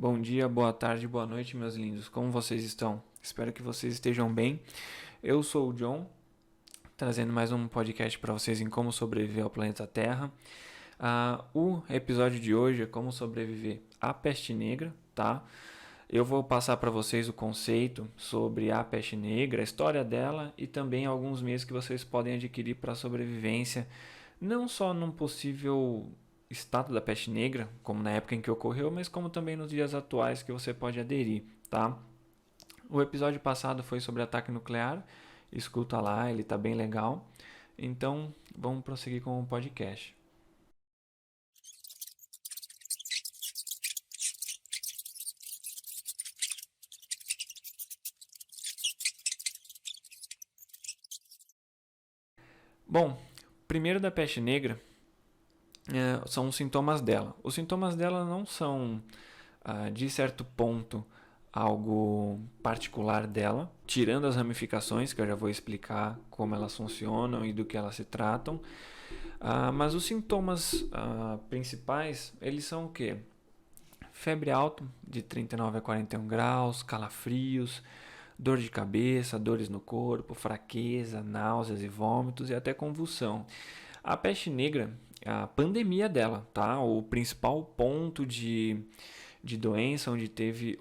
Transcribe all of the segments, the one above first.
Bom dia, boa tarde, boa noite, meus lindos. Como vocês estão? Espero que vocês estejam bem. Eu sou o John, trazendo mais um podcast para vocês em como sobreviver ao planeta Terra. O episódio de hoje é como sobreviver à peste negra, tá? Eu vou passar para vocês o conceito sobre a peste negra, a história dela e também alguns meios que vocês podem adquirir para a sobrevivência, não só num possível estado da peste negra, como na época em que ocorreu, mas como também nos dias atuais que você pode aderir, tá? O episódio passado foi sobre ataque nuclear, escuta lá, ele tá bem legal. Então, vamos prosseguir com o podcast. Bom, primeiro da peste negra são os sintomas dela. Os sintomas dela não são, de certo ponto, algo particular dela, tirando as ramificações, que eu já vou explicar como elas funcionam e do que elas se tratam. Mas os sintomas principais, eles são o quê? Febre alta, de 39 a 41 graus, calafrios, dor de cabeça, dores no corpo, fraqueza, náuseas e vômitos e até convulsão. A peste negra, a pandemia dela, tá? O principal ponto de doença onde teve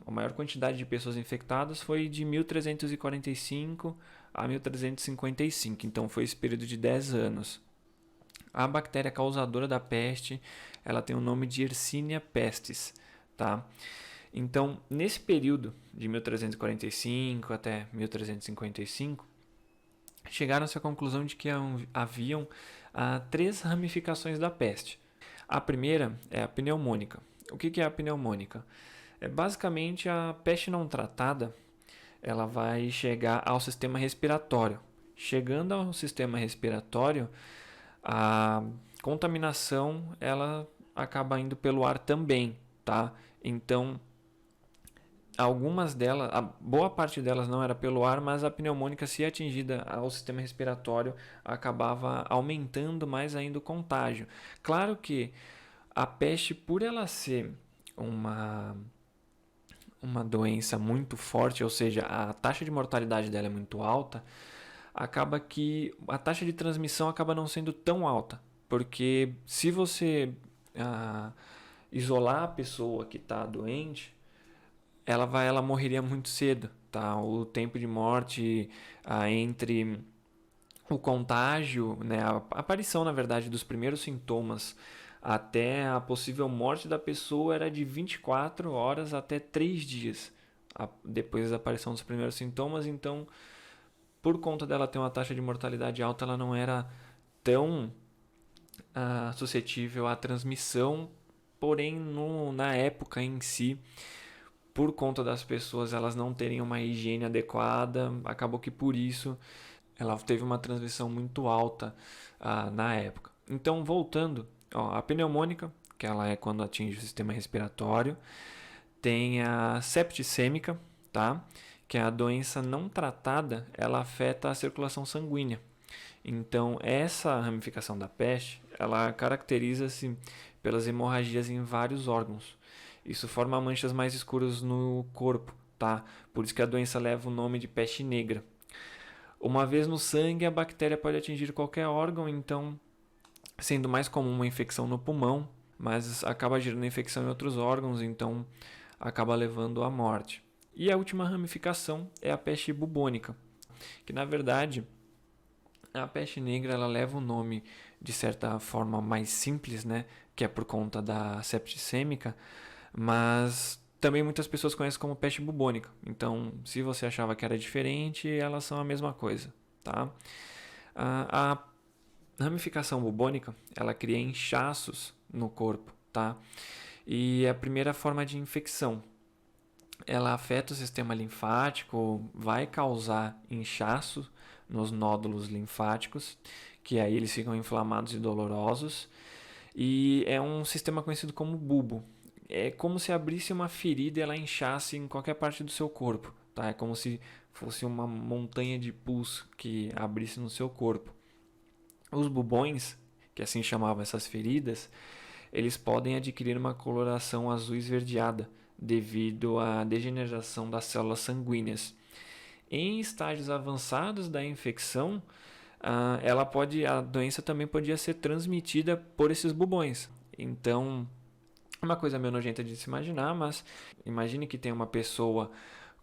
a maior quantidade de pessoas infectadas foi de 1345 a 1355, então foi esse período de 10 anos. A bactéria causadora da peste, ela tem o nome de Yersinia pestis, tá? Então, nesse período de 1345 até 1355, chegaram-se à conclusão de que haviam três ramificações da peste. A primeira é a pneumônica. O que é a pneumônica? É basicamente a peste não tratada, ela vai chegar ao sistema respiratório. Chegando ao sistema respiratório, a contaminação ela acaba indo pelo ar também, tá? Então, algumas delas, a boa parte delas não era pelo ar, mas a pneumônica, se atingida ao sistema respiratório, acabava aumentando mais ainda o contágio. Claro que a peste, por ela ser uma uma doença muito forte, ou seja, a taxa de mortalidade dela é muito alta, acaba que a taxa de transmissão acaba não sendo tão alta, porque se você ah, isolar a pessoa que está doente, ela morreria muito cedo, tá? O tempo de morte entre o contágio, né, a aparição, na verdade, dos primeiros sintomas até a possível morte da pessoa era de 24 horas até 3 dias depois da aparição dos primeiros sintomas. Então, por conta dela ter uma taxa de mortalidade alta, ela não era tão suscetível à transmissão, porém na época em si, por conta das pessoas elas não terem uma higiene adequada, acabou que por isso ela teve uma transmissão muito alta na época. Então, voltando, a pneumônica, que ela é quando atinge o sistema respiratório, tem a septicêmica, tá? Que é a doença não tratada, ela afeta a circulação sanguínea. Então, essa ramificação da peste, ela caracteriza-se pelas hemorragias em vários órgãos. Isso forma manchas mais escuras no corpo, tá? Por isso que a doença leva o nome de peste negra. Uma vez no sangue, a bactéria pode atingir qualquer órgão, então, sendo mais comum uma infecção no pulmão, mas acaba gerando infecção em outros órgãos, então acaba levando à morte. E a última ramificação é a peste bubônica, que na verdade a peste negra ela leva o nome de certa forma mais simples, né, que é por conta da septicêmica, mas também muitas pessoas conhecem como peste bubônica. Então, se você achava que era diferente, elas são a mesma coisa, tá? A ramificação bubônica, ela cria inchaços no corpo, tá? E é a primeira forma de infecção. Ela afeta o sistema linfático, vai causar inchaço nos nódulos linfáticos, que aí eles ficam inflamados e dolorosos. E é um sistema conhecido como bulbo. É como se abrisse uma ferida e ela inchasse em qualquer parte do seu corpo, tá? É como se fosse uma montanha de pus que abrisse no seu corpo. Os bubões, que assim chamavam essas feridas, eles podem adquirir uma coloração azul esverdeada devido à degeneração das células sanguíneas. Em estágios avançados da infecção, a doença também podia ser transmitida por esses bubões. Então, é uma coisa meio nojenta de se imaginar, mas imagine que tem uma pessoa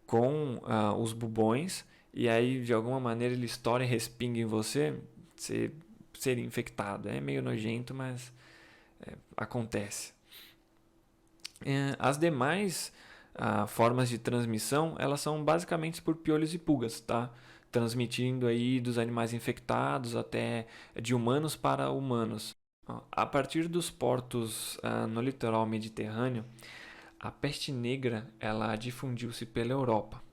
com os bubões e aí de alguma maneira ele estoura e respinga em você, você seria infectado. É meio nojento, mas acontece. As demais formas de transmissão, elas são basicamente por piolhos e pulgas, tá? Transmitindo aí dos animais infectados até de humanos para humanos. A partir dos portos no litoral mediterrâneo, a peste negra ela difundiu-se pela Europa.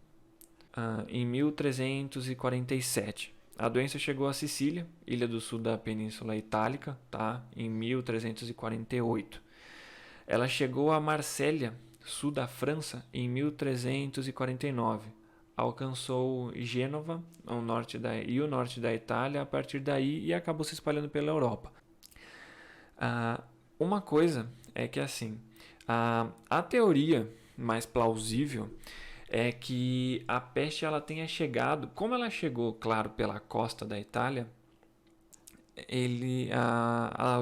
Em 1347. A doença chegou à Sicília, ilha do sul da Península Itálica, tá? Em 1348. Ela chegou a Marsella, sul da França, em 1349. Alcançou Gênova o norte da Itália a partir daí e acabou se espalhando pela Europa. Uma coisa é que assim, a teoria mais plausível é que a peste ela tenha chegado, como ela chegou, claro, pela costa da Itália,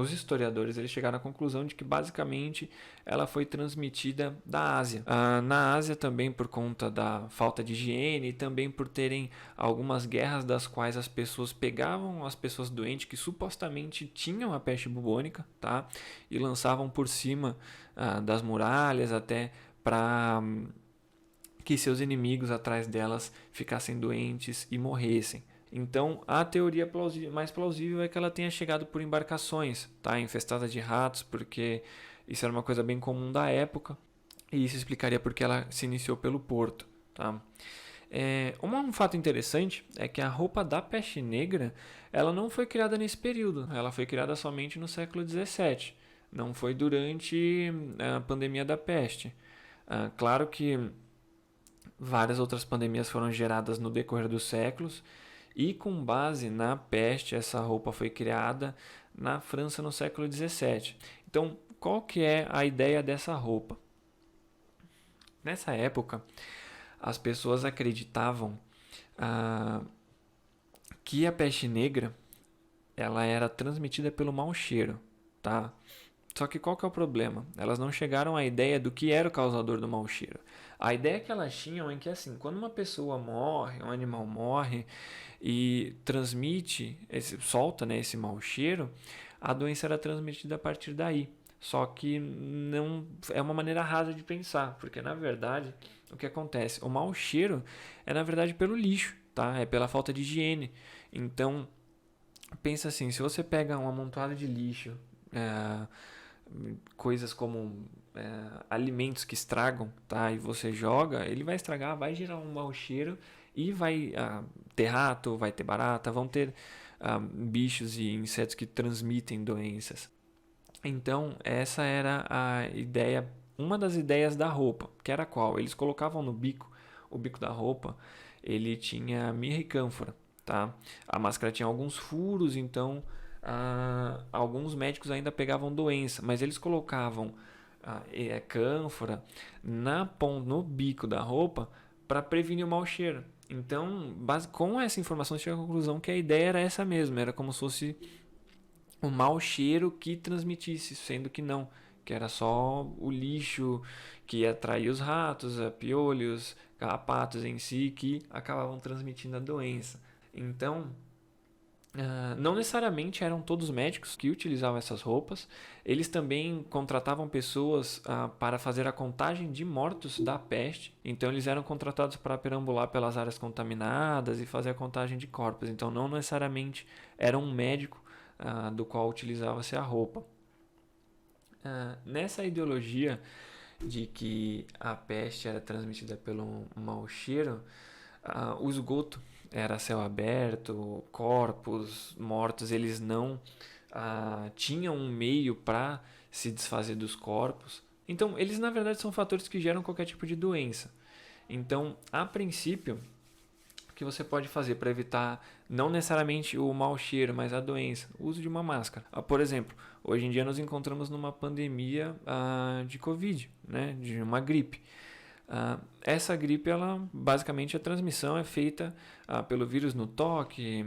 os historiadores eles chegaram à conclusão de que basicamente ela foi transmitida da Ásia. Na Ásia também por conta da falta de higiene e também por terem algumas guerras das quais as pessoas pegavam as pessoas doentes que supostamente tinham a peste bubônica, tá? E lançavam por cima das muralhas até para que seus inimigos atrás delas ficassem doentes e morressem. Então, a teoria mais plausível é que ela tenha chegado por embarcações, tá? Infestada de ratos, porque isso era uma coisa bem comum da época, e isso explicaria porque ela se iniciou pelo porto, tá? Um fato interessante é que a roupa da peste negra ela não foi criada nesse período, ela foi criada somente no século XVII, não foi durante a pandemia da peste. Claro que várias outras pandemias foram geradas no decorrer dos séculos, e com base na peste, essa roupa foi criada na França no século XVII. Então, qual que é a ideia dessa roupa? Nessa época, as pessoas acreditavam que a peste negra ela era transmitida pelo mau cheiro, tá? Só que qual que é o problema? Elas não chegaram à ideia do que era o causador do mau cheiro. A ideia que elas tinham é que assim, quando uma pessoa morre, um animal morre e transmite, solta, né, esse mau cheiro, a doença era transmitida a partir daí. Só que não é uma maneira rasa de pensar, porque na verdade o que acontece? O mau cheiro é na verdade pelo lixo, tá? É pela falta de higiene. Então pensa assim, se você pega um amontoado de lixo, coisas como alimentos que estragam, tá? E você joga, ele vai estragar, vai gerar um mau cheiro e vai ter rato, vai ter barata, vão ter bichos e insetos que transmitem doenças. Então, essa era a ideia, uma das ideias da roupa, que era qual? Eles colocavam no bico, o bico da roupa, ele tinha mirra e cânfora, tá? A máscara tinha alguns furos, então alguns médicos ainda pegavam doença, mas eles colocavam cânfora no bico da roupa para prevenir o mau cheiro. Então, com essa informação, chega à conclusão que a ideia era essa mesmo, era como se fosse um mau cheiro que transmitisse, sendo que não, que era só o lixo que atraía os ratos, piolhos, carrapatos em si, que acabavam transmitindo a doença. Então, não necessariamente eram todos médicos que utilizavam essas roupas, eles também contratavam pessoas para fazer a contagem de mortos da peste, então eles eram contratados para perambular pelas áreas contaminadas e fazer a contagem de corpos, então não necessariamente era um médico do qual utilizava-se a roupa. Nessa ideologia de que a peste era transmitida pelo mau cheiro, o esgoto era céu aberto, corpos mortos, eles não tinham um meio para se desfazer dos corpos. Então, eles na verdade são fatores que geram qualquer tipo de doença. Então, a princípio, o que você pode fazer para evitar não necessariamente o mau cheiro, mas a doença? O uso de uma máscara. Por exemplo, hoje em dia nos encontramos numa pandemia de Covid, né? De uma gripe. Essa gripe, ela, basicamente, a transmissão é feita pelo vírus no toque,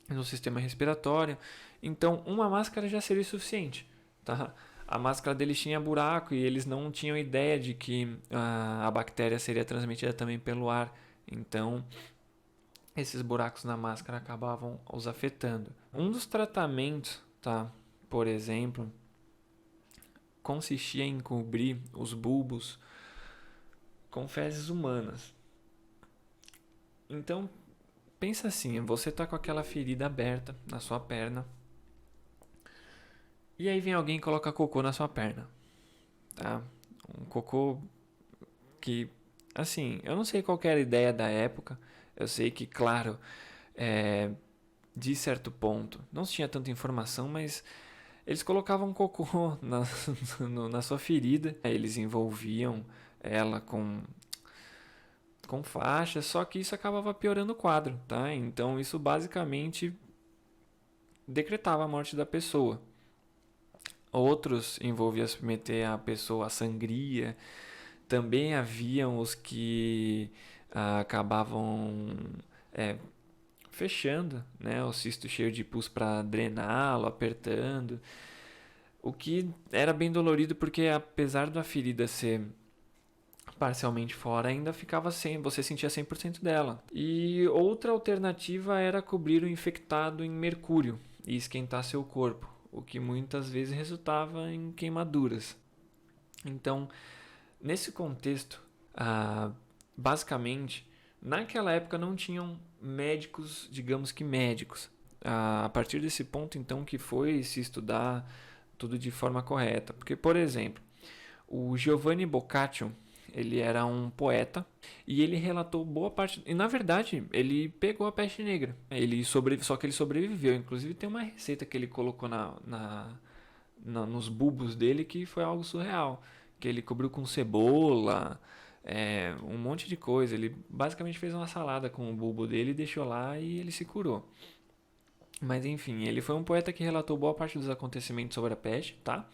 no sistema respiratório. Então, uma máscara já seria suficiente, tá? A máscara deles tinha buraco e eles não tinham ideia de que a bactéria seria transmitida também pelo ar. Então, esses buracos na máscara acabavam os afetando. Um dos tratamentos, tá? Por exemplo, consistia em cobrir os bulbos com fezes humanas. Então, pensa assim, você tá com aquela ferida aberta na sua perna, e aí vem alguém e coloca cocô na sua perna, tá? Um cocô que, assim, eu não sei qual era a ideia da época. Eu sei que, claro, de certo ponto, não se tinha tanta informação, mas eles colocavam cocô na sua ferida. Eles envolviam ela com faixas, só que isso acabava piorando o quadro, tá? Então isso basicamente decretava a morte da pessoa. Outros envolviam submeter a pessoa à sangria. Também haviam os que acabavam fechando, né, o cisto cheio de pus para drená-lo, apertando. O que era bem dolorido porque, apesar da ferida ser parcialmente fora, ainda ficava sem, você sentia 100% dela. E outra alternativa era cobrir o infectado em mercúrio e esquentar seu corpo, o que muitas vezes resultava em queimaduras. Então, nesse contexto, basicamente, naquela época não tinham médicos, digamos que médicos. A partir desse ponto, então, que foi se estudar tudo de forma correta. Porque, por exemplo, o Giovanni Boccaccio, ele era um poeta e ele relatou boa parte... E, na verdade, ele pegou a peste negra. Só que ele sobreviveu. Inclusive, tem uma receita que ele colocou nos bulbos dele que foi algo surreal. Que ele cobriu com cebola, um monte de coisa. Ele basicamente fez uma salada com o bulbo dele e deixou lá e ele se curou. Mas enfim, ele foi um poeta que relatou boa parte dos acontecimentos sobre a peste, tá?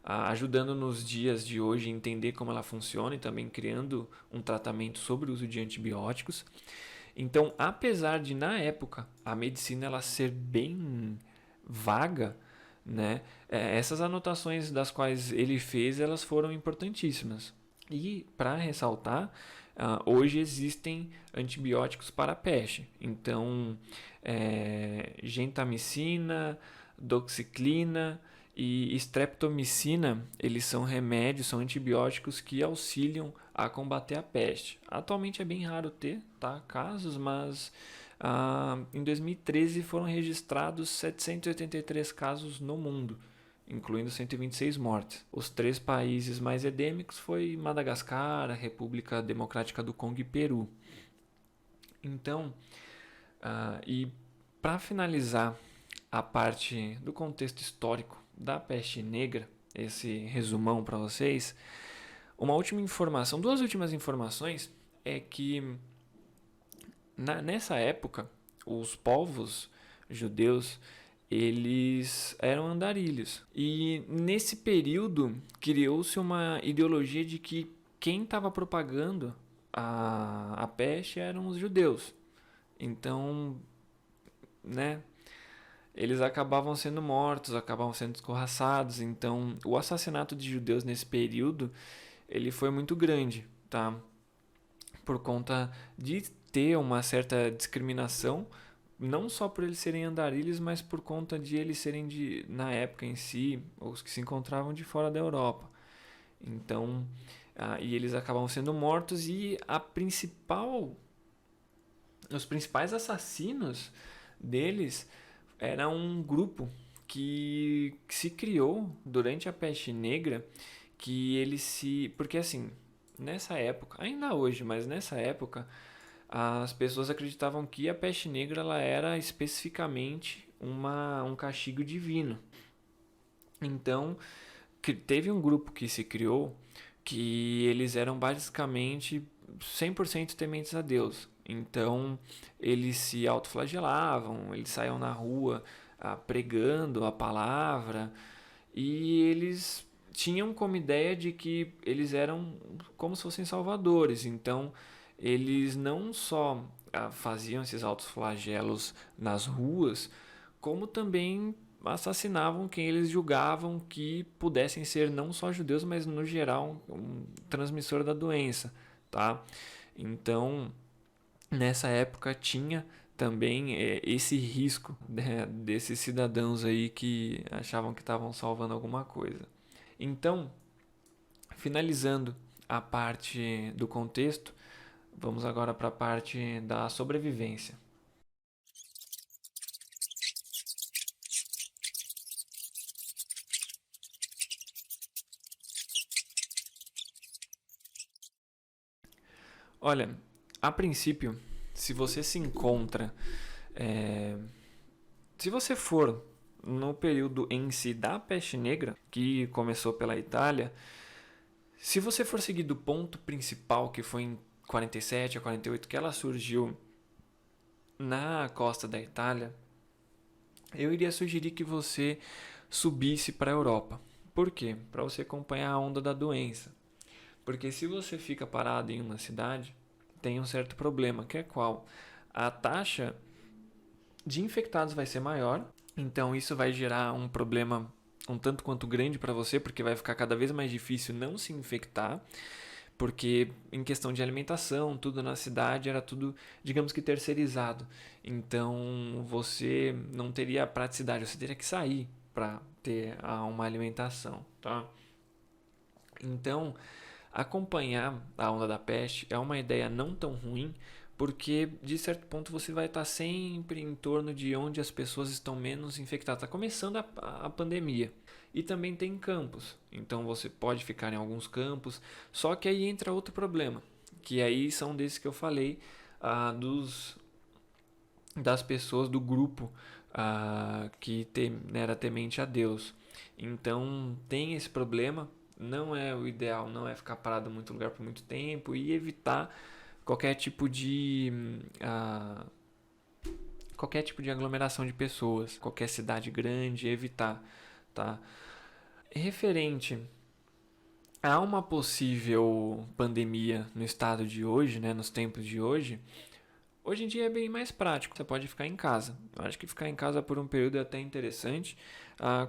Ajudando nos dias de hoje a entender como ela funciona e também criando um tratamento sobre o uso de antibióticos. Então, apesar de na época a medicina ela ser bem vaga, né? Essas anotações das quais ele fez, elas foram importantíssimas. E para ressaltar, hoje existem antibióticos para a peste. Então, gentamicina, doxiciclina e streptomicina, eles são remédios, são antibióticos que auxiliam a combater a peste. Atualmente é bem raro ter, tá, casos, mas em 2013 foram registrados 783 casos no mundo, incluindo 126 mortes. Os 3 países mais endêmicos foi Madagascar, a República Democrática do Congo e Peru. Então, e para finalizar a parte do contexto histórico da peste negra, esse resumão para vocês, duas últimas informações é que nessa época os povos judeus eles eram andarilhos e nesse período criou-se uma ideologia de que quem estava propagando a peste eram os judeus. Então, né, eles acabavam sendo mortos, acabavam sendo escorraçados. Então, o assassinato de judeus nesse período ele foi muito grande, tá? Por conta de ter uma certa discriminação, não só por eles serem andarilhos, mas por conta de eles serem na época em si, os que se encontravam de fora da Europa. Então, e eles acabavam sendo mortos e os principais assassinos deles era um grupo que se criou durante a peste negra, porque assim, nessa época, ainda hoje, mas nessa época, as pessoas acreditavam que a peste negra ela era especificamente um castigo divino. Então, teve um grupo que se criou que eles eram basicamente 100% tementes a Deus. Então, eles se autoflagelavam, eles saíam na rua pregando a palavra e eles tinham como ideia de que eles eram como se fossem salvadores. Então, eles não só faziam esses autoflagelos nas ruas, como também assassinavam quem eles julgavam que pudessem ser não só judeus, mas no geral um transmissor da doença, tá? Então, nessa época tinha também esse risco, né, desses cidadãos aí que achavam que estavam salvando alguma coisa. Então, finalizando a parte do contexto, vamos agora para a parte da sobrevivência. Olha, a princípio, se você se encontra, é, se você for no período em si da peste negra, que começou pela Itália, se você for seguir do ponto principal, que foi em 47 a 48, que ela surgiu na costa da Itália, eu iria sugerir que você subisse para a Europa. Por quê? Para você acompanhar a onda da doença. Porque se você fica parado em uma cidade, tem um certo problema, que é qual? A taxa de infectados vai ser maior, então isso vai gerar um problema um tanto quanto grande para você, porque vai ficar cada vez mais difícil não se infectar, porque em questão de alimentação, tudo na cidade era tudo, digamos que terceirizado. Então você não teria praticidade, você teria que sair para ter uma alimentação, tá? Então, acompanhar a onda da peste é uma ideia não tão ruim, porque de certo ponto você vai estar sempre em torno de onde as pessoas estão menos infectadas. Está começando a pandemia. E também tem campos, então você pode ficar em alguns campos, só que aí entra outro problema, que aí são desses que eu falei, das pessoas do grupo era temente a Deus. Então tem esse problema, não é o ideal, não é ficar parado em muito lugar por muito tempo e evitar qualquer tipo de qualquer tipo de aglomeração de pessoas, qualquer cidade grande, evitar, tá? Referente a uma possível pandemia no estado de hoje, né, nos tempos de hoje, hoje em dia é bem mais prático, você pode ficar em casa. Eu acho que ficar em casa por um período é até interessante.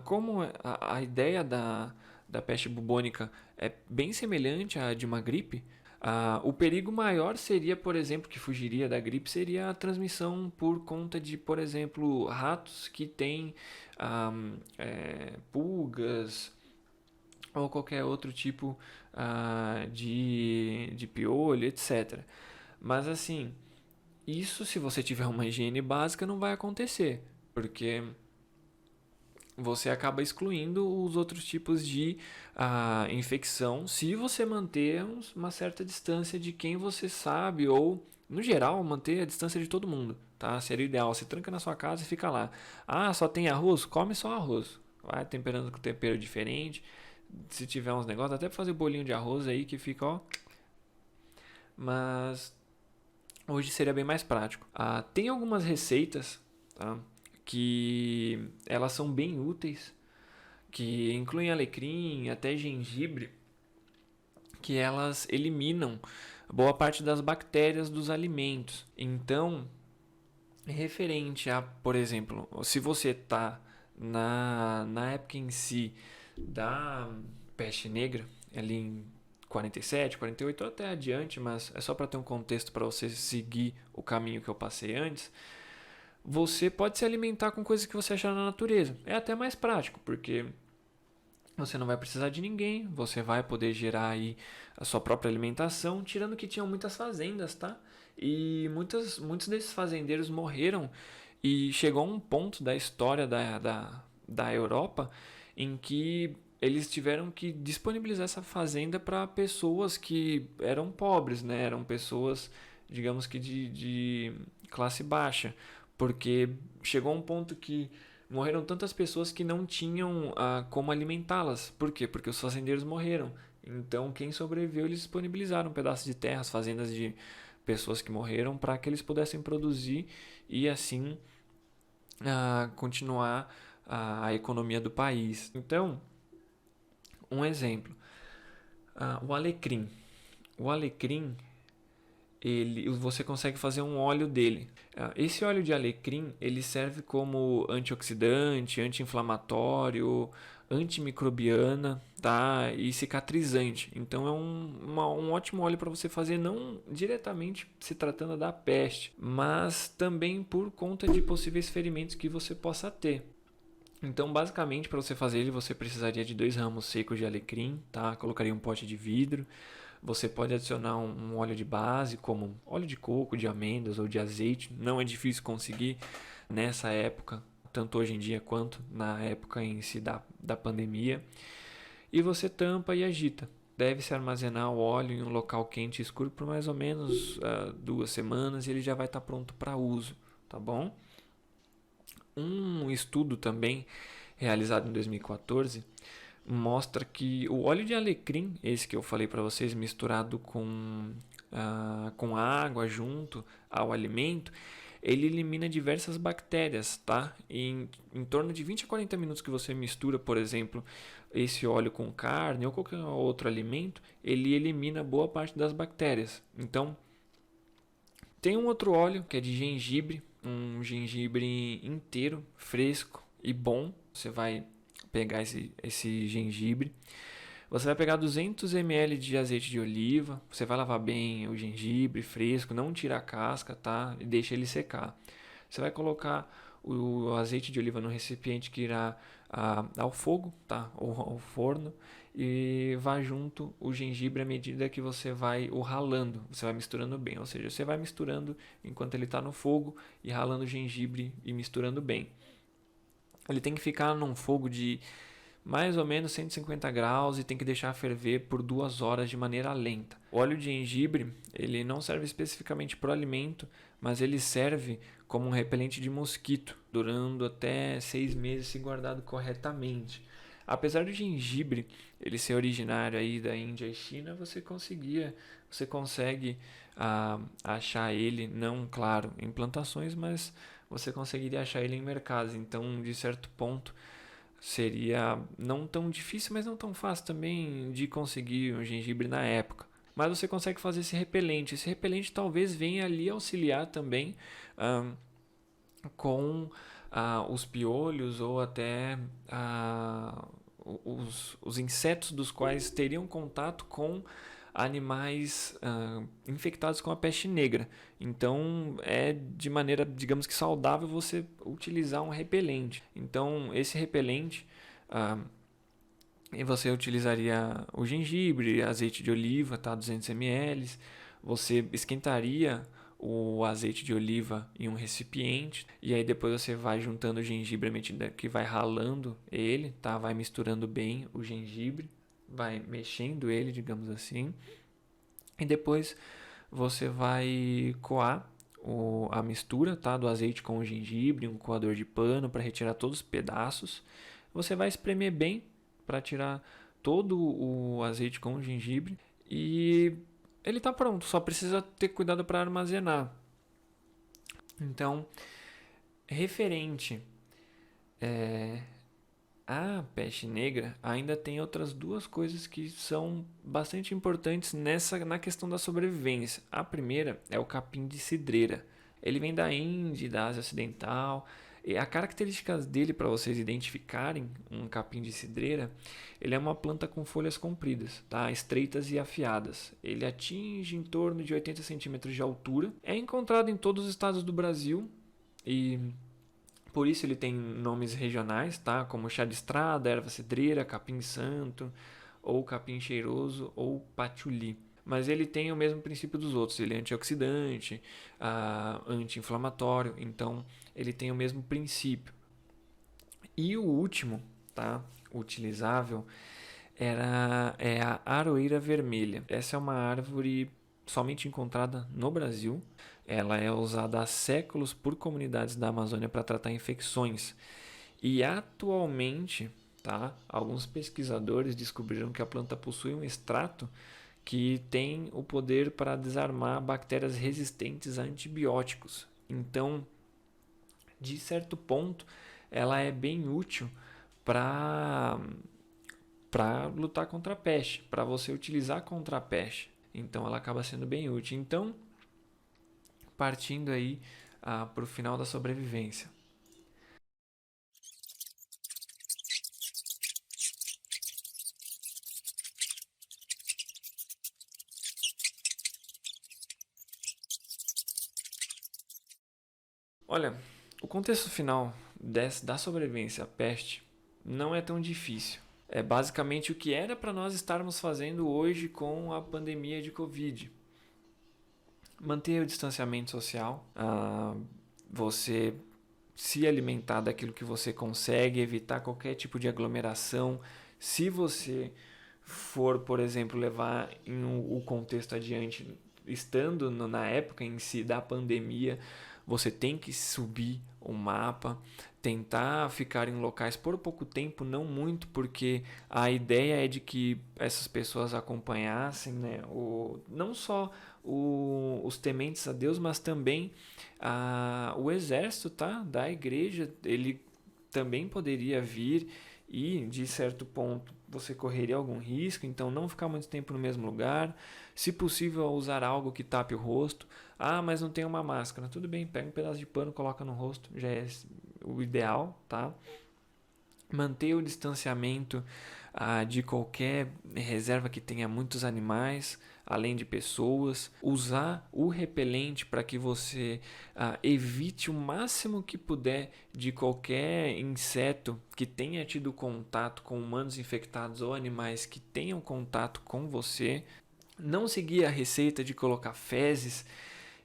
Como a ideia da peste bubônica é bem semelhante à de uma gripe, o perigo maior seria, por exemplo, que fugiria da gripe, seria a transmissão por conta de, por exemplo, ratos que têm pulgas ou qualquer outro tipo de piolho, etc. Mas assim, isso se você tiver uma higiene básica não vai acontecer, porque você acaba excluindo os outros tipos de infecção se você manter uma certa distância de quem você sabe ou, no geral, manter a distância de todo mundo, tá? Seria o ideal. Você tranca na sua casa e fica lá. Só tem arroz? Come só arroz. Vai temperando com tempero diferente. Se tiver uns negócios, até pra fazer bolinho de arroz aí que fica, ó. Mas hoje seria bem mais prático. Tem algumas receitas, tá, que elas são bem úteis, que incluem alecrim, até gengibre, que elas eliminam boa parte das bactérias dos alimentos. Então, referente a, por exemplo, se você está na época em si da peste negra, ali em 47, 48 ou até adiante, mas é só para ter um contexto para você seguir o caminho que eu passei antes. Você pode se alimentar com coisas que você achar na natureza. É até mais prático, porque você não vai precisar de ninguém, você vai poder gerar aí a sua própria alimentação, tirando que tinham muitas fazendas, tá? E muitos desses fazendeiros morreram e chegou a um ponto da história da Europa em que eles tiveram que disponibilizar essa fazenda para pessoas que eram pobres, né? Eram pessoas, digamos que de classe baixa, porque chegou a um ponto que morreram tantas pessoas que não tinham como alimentá-las. Por quê? Porque os fazendeiros morreram. Então, quem sobreviveu, eles disponibilizaram pedaços de terras, fazendas pessoas que morreram para que eles pudessem produzir e assim continuar a economia do país. Então, um exemplo, o alecrim. O alecrim, você consegue fazer um óleo dele. Esse óleo de alecrim, ele serve como antioxidante, anti-inflamatório, antimicrobiana, tá? E cicatrizante. Então é um ótimo óleo para você fazer, não diretamente se tratando da peste, mas também por conta de possíveis ferimentos que você possa ter. Então, basicamente, para você fazer ele, você precisaria de 2 ramos secos de alecrim, tá? Colocaria um pote de vidro. Você pode adicionar um óleo de base, como óleo de coco, de amêndoas ou de azeite. Não é difícil conseguir nessa época, tanto hoje em dia quanto na época em si da pandemia. E você tampa e agita. Deve-se armazenar o óleo em um local quente e escuro por mais ou menos 2 semanas e ele já vai estar pronto para uso, tá bom? Um estudo também realizado em 2014 mostra que o óleo de alecrim, esse que eu falei para vocês, misturado com água junto ao alimento, ele elimina diversas bactérias, tá? Em torno de 20 a 40 minutos que você mistura, por exemplo, esse óleo com carne ou qualquer outro alimento, ele elimina boa parte das bactérias. Então, tem um outro óleo que é de gengibre, um gengibre inteiro, fresco e bom. Você vai pegar esse gengibre. Você vai pegar 200 ml de azeite de oliva. Você vai lavar bem o gengibre fresco, não tira a casca, tá? E deixa ele secar. Você vai colocar o azeite de oliva no recipiente que irá ao fogo, tá? Ou ao forno. E vai junto o gengibre à medida que você vai o ralando. Você vai misturando bem. Ou seja, você vai misturando enquanto ele está no fogo e ralando o gengibre e misturando bem. Ele tem que ficar num fogo de mais ou menos 150 graus e tem que deixar ferver por 2 horas de maneira lenta. O óleo de gengibre, ele não serve especificamente para o alimento, mas ele serve como um repelente de mosquito, durando até 6 meses se guardado corretamente. Apesar do gengibre ele ser originário aí da Índia e China, você consegue achar ele, não, claro, em plantações, mas você conseguiria achar ele em mercados. Então, de certo ponto, seria não tão difícil, mas não tão fácil também de conseguir um gengibre na época. Mas você consegue fazer esse repelente. Esse repelente talvez venha ali auxiliar também com os piolhos ou até os insetos dos quais teriam contato com animais infectados com a peste negra. Então é de maneira, digamos que saudável, você utilizar um repelente. Então esse repelente e você utilizaria o gengibre, azeite de oliva, tá, 200 ml. Você esquentaria o azeite de oliva em um recipiente e aí depois você vai juntando o gengibre à medida que vai ralando ele, tá? Vai misturando bem o gengibre, vai mexendo ele, digamos assim, e depois você vai coar a mistura, tá? Do azeite com o gengibre, um coador de pano para retirar todos os pedaços. Você vai espremer bem para tirar todo o azeite com o gengibre e ele está pronto, só precisa ter cuidado para armazenar. Então, referente à peste negra, ainda tem outras 2 coisas que são bastante importantes na questão da sobrevivência. A primeira é o capim de cidreira. Ele vem da Índia e da Ásia Ocidental. E a característica dele, para vocês identificarem um capim de cidreira, ele é uma planta com folhas compridas, tá? Estreitas e afiadas. Ele atinge em torno de 80 centímetros de altura. É encontrado em todos os estados do Brasil e por isso ele tem nomes regionais, tá? Como chá de estrada, erva cidreira, capim santo, ou capim cheiroso, ou patchouli. Mas ele tem o mesmo princípio dos outros. Ele é antioxidante, anti-inflamatório, então ele tem o mesmo princípio. E o último, tá, utilizável, é a aroeira vermelha. Essa é uma árvore somente encontrada no Brasil. Ela é usada há séculos por comunidades da Amazônia para tratar infecções. E atualmente, tá, alguns pesquisadores descobriram que a planta possui um extrato que tem o poder para desarmar bactérias resistentes a antibióticos. Então, de certo ponto, ela é bem útil para lutar contra a peste, para você utilizar contra a peste. Então, ela acaba sendo bem útil. Então, partindo aí para o final da sobrevivência. Olha, o contexto final da sobrevivência à peste não é tão difícil. É basicamente o que era para nós estarmos fazendo hoje com a pandemia de Covid. Manter o distanciamento social, você se alimentar daquilo que você consegue, evitar qualquer tipo de aglomeração. Se você for, por exemplo, levar o contexto adiante, estando na época em si da pandemia, você tem que subir o mapa, tentar ficar em locais por pouco tempo, não muito, porque a ideia é de que essas pessoas acompanhassem, né, não só os tementes a Deus, mas também o exército, tá, da igreja. Ele também poderia vir e, de certo ponto, você correria algum risco, então não ficar muito tempo no mesmo lugar. Se possível, usar algo que tape o rosto. Ah, mas não tem uma máscara. Tudo bem, pega um pedaço de pano, coloca no rosto, já é o ideal, tá? Manter o distanciamento de qualquer reserva que tenha muitos animais, além de pessoas. Usar o repelente para que você evite o máximo que puder de qualquer inseto que tenha tido contato com humanos infectados ou animais que tenham contato com você. Não seguir a receita de colocar fezes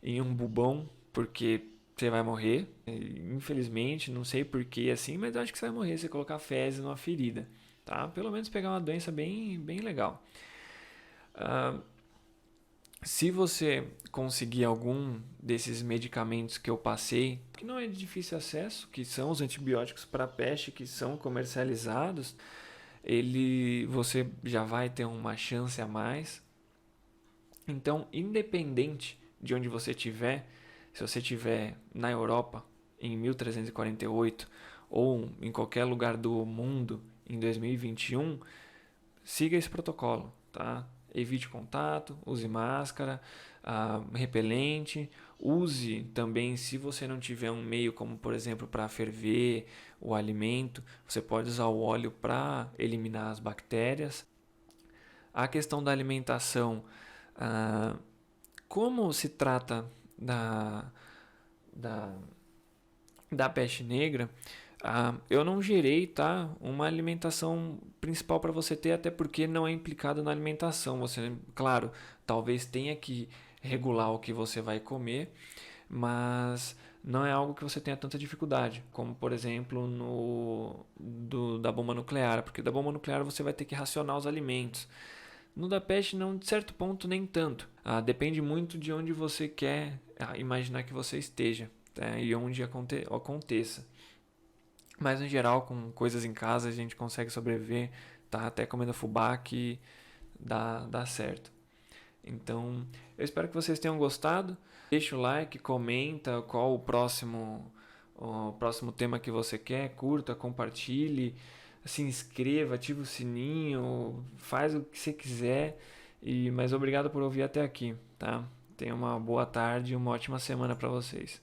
em um bubão, porque você vai morrer. Infelizmente, não sei porquê assim, mas eu acho que você vai morrer se colocar fezes numa ferida, tá? Pelo menos pegar uma doença bem, bem legal. Se você conseguir algum desses medicamentos que eu passei, que não é de difícil acesso, que são os antibióticos para peste, que são comercializados, você já vai ter uma chance a mais. Então, independente de onde você estiver, se você estiver na Europa em 1348 ou em qualquer lugar do mundo em 2021, siga esse protocolo, tá? Evite contato, use máscara, repelente, use também, se você não tiver um meio como, por exemplo, para ferver o alimento, você pode usar o óleo para eliminar as bactérias. A questão da alimentação, como se trata da, da peste negra, eu não gerei, tá, uma alimentação principal para você ter, até porque não é implicado na alimentação. Você, claro, talvez tenha que regular o que você vai comer, mas não é algo que você tenha tanta dificuldade, como por exemplo da bomba nuclear, porque da bomba nuclear você vai ter que racionar os alimentos. No da peste, não, de certo ponto, nem tanto. Depende muito de onde você quer imaginar que você esteja, tá? E onde aconteça. Mas, no geral, com coisas em casa, a gente consegue sobreviver, tá? Até comendo fubá que dá certo. Então, eu espero que vocês tenham gostado. Deixa o like, comenta qual o próximo tema que você quer, curta, compartilhe, se inscreva, ative o sininho, faz o que você quiser. Mas obrigado por ouvir até aqui, tá? Tenha uma boa tarde e uma ótima semana para vocês.